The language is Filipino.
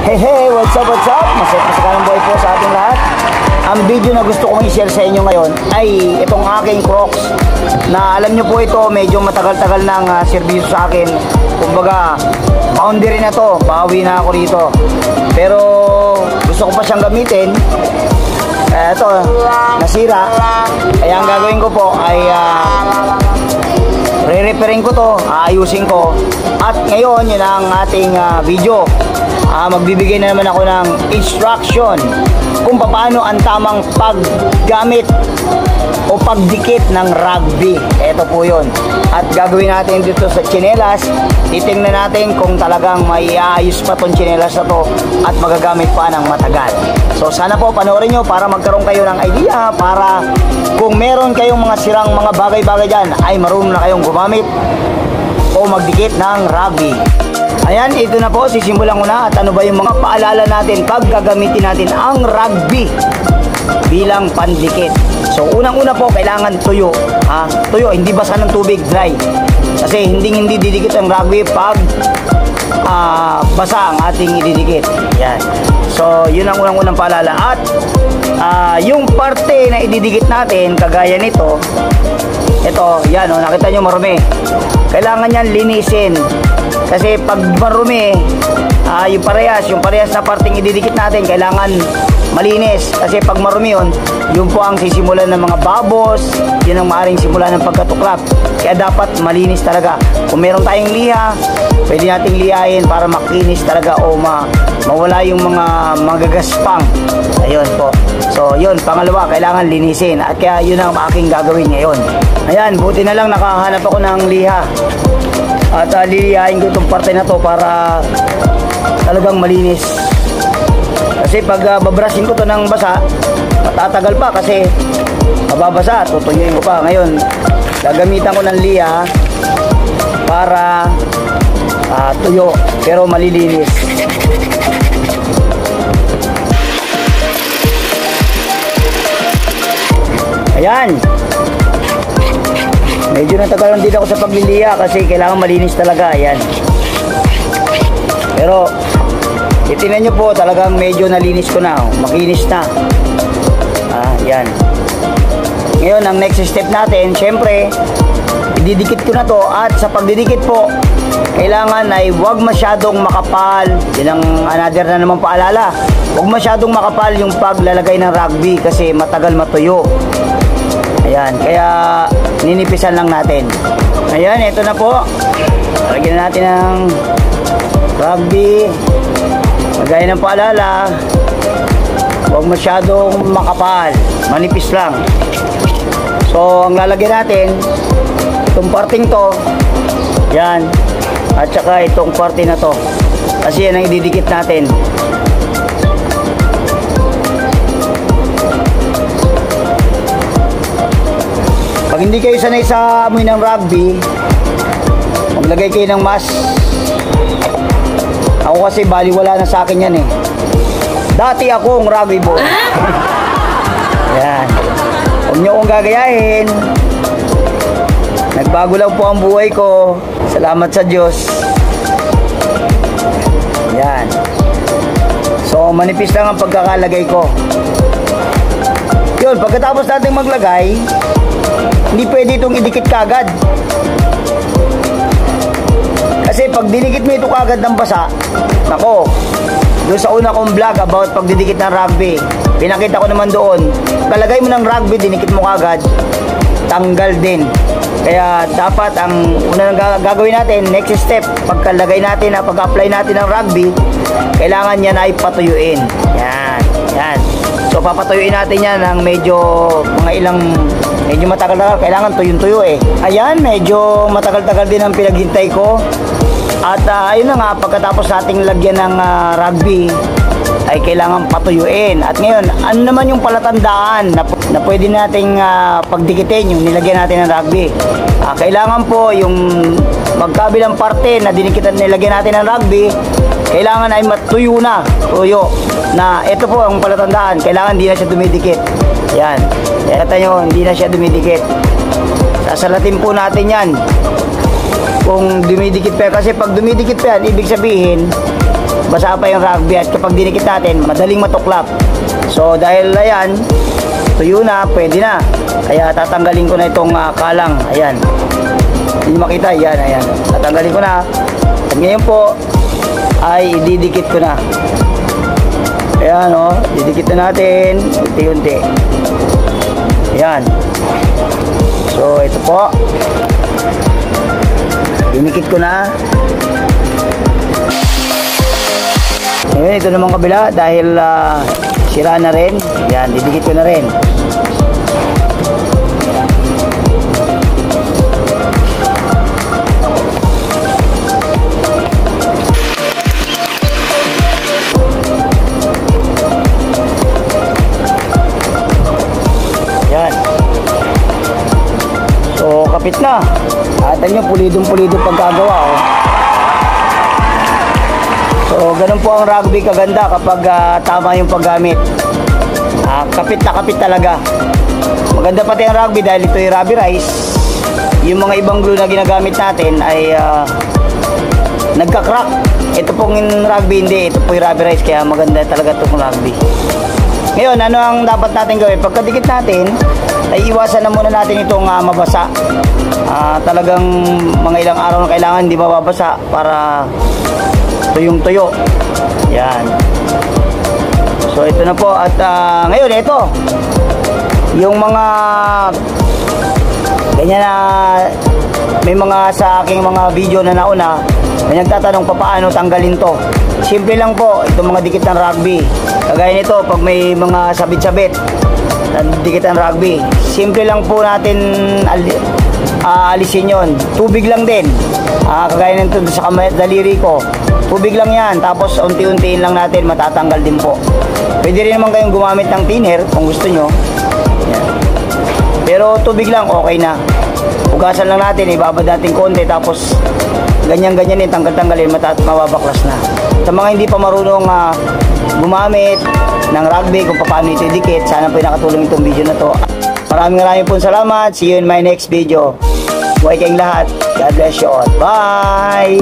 Hey hey, what's up, what's up? Masakalang buhay po sa ating lahat. Ang video na gusto kong i-share sa inyo ngayon ay itong aking Crocs na alam nyo po ito, medyo matagal-tagal ng servisyo sa akin. Kumbaga, boundary na to, bawi na ako rito. Pero gusto ko pa siyang gamitin. Ito, nasira. Kaya ang gagawin ko po ay re-repairing ko to, aayusin ko. At ngayon, yun ang ating video. Magbibigay na naman ako ng instruction kung paano ang tamang paggamit o pagdikit ng rugby. Ito po yun. At gagawin natin dito sa tsinelas. Titingnan natin kung talagang may ayos pa tong tsinelas na to at magagamit pa ng matagal. So sana po panoorin nyo para magkaroon kayo ng idea, para kung meron kayong mga sirang mga bagay-bagay dyan ay marunong na kayong gumamit o magdikit ng rugby. Ayan, ito na po, sisimulan ko na. At ano ba yung mga paalala natin pag gagamitin natin ang rugby bilang pandikit. So unang-una po, kailangan tuyo. Tuyo, hindi basa ng tubig, dry. Kasi hindi didikit ang rugby pag basa ang ating ididikit. Yan. So yun ang unang-unang paalala. At yung parte na ididikit natin, kagaya nito, ito, yan o, nakita nyo marumi. Kailangan yan linisin. Kasi pag marumi, yung parehas na parteng ididikit natin, kailangan malinis. Kasi pag marumi yun po ang sisimulan ng mga babos, yun ang maaaring simulan ng pagkatuklap. Kaya dapat malinis talaga. Kung meron tayong liha, pwede nating lihain para makinis talaga o mawala yung mga magagaspang. Ayun po. So yun, pangalawa, kailangan linisin. At kaya yun ang aking gagawin ngayon. Ayan, buti na lang nakahanap ako ng liha. At lilihain ko itong parte na to para talagang malinis. Kasi pag babrushin ko to ng basa, matatagal pa kasi mababasa, tutuyuin ko pa. Ngayon, gagamitan ko ng liha para tuyo, pero malilinis. Ayan. Medyo natagalan din ako sa pagliliha kasi kailangan malinis talaga. Ayan. Pero itinan nyo po, talagang medyo nalinis ko na. Makinis na. Yan. Ngayon, ang next step natin, syempre, ididikit ko na to. At sa pagdidikit po, kailangan ay huwag masyadong makapal. Yan ang another na naman paalala. Huwag masyadong makapal yung paglalagay ng rugby kasi matagal matuyo. Ayan, kaya ninipisan lang natin. Ayan, ito na po. Lagyan natin ng rugby. Gaya ng paalala, huwag masyadong makapal, manipis lang. So, ang lalagyan natin, itong parting to, yan, at saka itong parte na to. Kasi yan ang ididikit natin. Pag hindi kayo sanay sa amoy ng rugby, maglagay kayo ng mask. Ako kasi baliwala na sa akin yan eh. Dati akong rugby boy. Yan. Huwag nyo akong gagayahin. Nagbago lang po ang buhay ko. Salamat sa Diyos. Yan. So manipis lang ang pagkakalagay ko. Yun, pagkatapos natin maglagay, hindi pwede itong idikit kagad. Kasi pag dinikit mo ito kagad ng basa, nako, doon sa una kong vlog about pagdidikit ng rugby, pinakita ko naman doon, kalagay mo ng rugby, dinikit mo kagad, tanggal din. Kaya dapat ang unang gagawin natin, next step, pagkalagay natin, pag-apply natin ng rugby, kailangan yan ay patuyuin. Yan, yan. So papatuyuin natin yan ng medyo matagal-tagal. Kailangan tuyong-tuyo eh. Ayan, medyo matagal-tagal din ang pinaghintay ko. At ayun na nga, pagkatapos nating lagyan ng rugby, ay kailangan patuyuin. At ngayon, ano naman yung palatandaan na pwede nating pagdikitin yung nilagyan natin ng rugby? Kailangan po yung magkabilang parte na nilagyan natin ng rugby, kailangan ay matuyo na, tuyo. Na ito po ang palatandaan, kailangan hindi na siya dumidikit. Yan. Kaya nyo, hindi na siya dumidikit. Sasalatin po natin yan. Kung dumidikit pa, kasi pag dumidikit pa yan, ibig sabihin, basa pa yung rugby at kapag dinikit natin, madaling matuklap. So dahil ayan, tuyo na, pwede na. Kaya tatanggalin ko na itong kalang. Ayan. Hindi makita, ayan. Tatanggalin ko na. At ngayon po ay ididikit ko na. Ayan o, didikit na natin unti-unti. Ayan. So ito po, dinikit ko na. Ngayon ito naman kabila dahil sira na rin. Ayan, didikit ko na rin. So kapit na. Atan nyo, pulidong-pulido pagkagawa oh. So ganun po ang rugby kaganda kapag tama yung paggamit. Kapit na kapit talaga. Maganda pati ang rugby dahil ito yung rubber rice. Yung mga ibang glue na ginagamit natin ay nagka-crack. Ito pong rugby hindi. Ito po yung rubber rice kaya maganda talaga itong rugby. Ngayon, ano ang dapat natin gawin? Pagkadikit natin, ay iwasan na muna natin itong mabasa. Talagang mga ilang araw na kailangan hindi mababasa para tuyong-tuyo. Yan. So ito na po at ngayon ito yung mga ganyan na may mga sa aking mga video na nauna may nagtatanong paano tanggalin to. Simple lang po itong mga dikit ng rugby. Kagaya nito pag may mga sabit-sabit na dikit ng rugby, simple lang po natin alisin yon. Tubig lang din. Kagaya nito sa daliri ko. Tubig lang yan. Tapos unti-untiin lang natin matatanggal din po. Pwede rin naman kayong gumamit ng thinner kung gusto nyo. Yan. Pero tubig lang okay na. Hugasan lang natin, ibabad natin konti tapos ganyan-ganyan tanggal-tanggalin, mababaklas na. Sa mga hindi pa marunong gumamit ng rugby kung paano ito idikit, sana po nakatulong itong video na to. Maraming po salamat. See you in my next video. Buhay kayong lahat. God bless you all. Bye!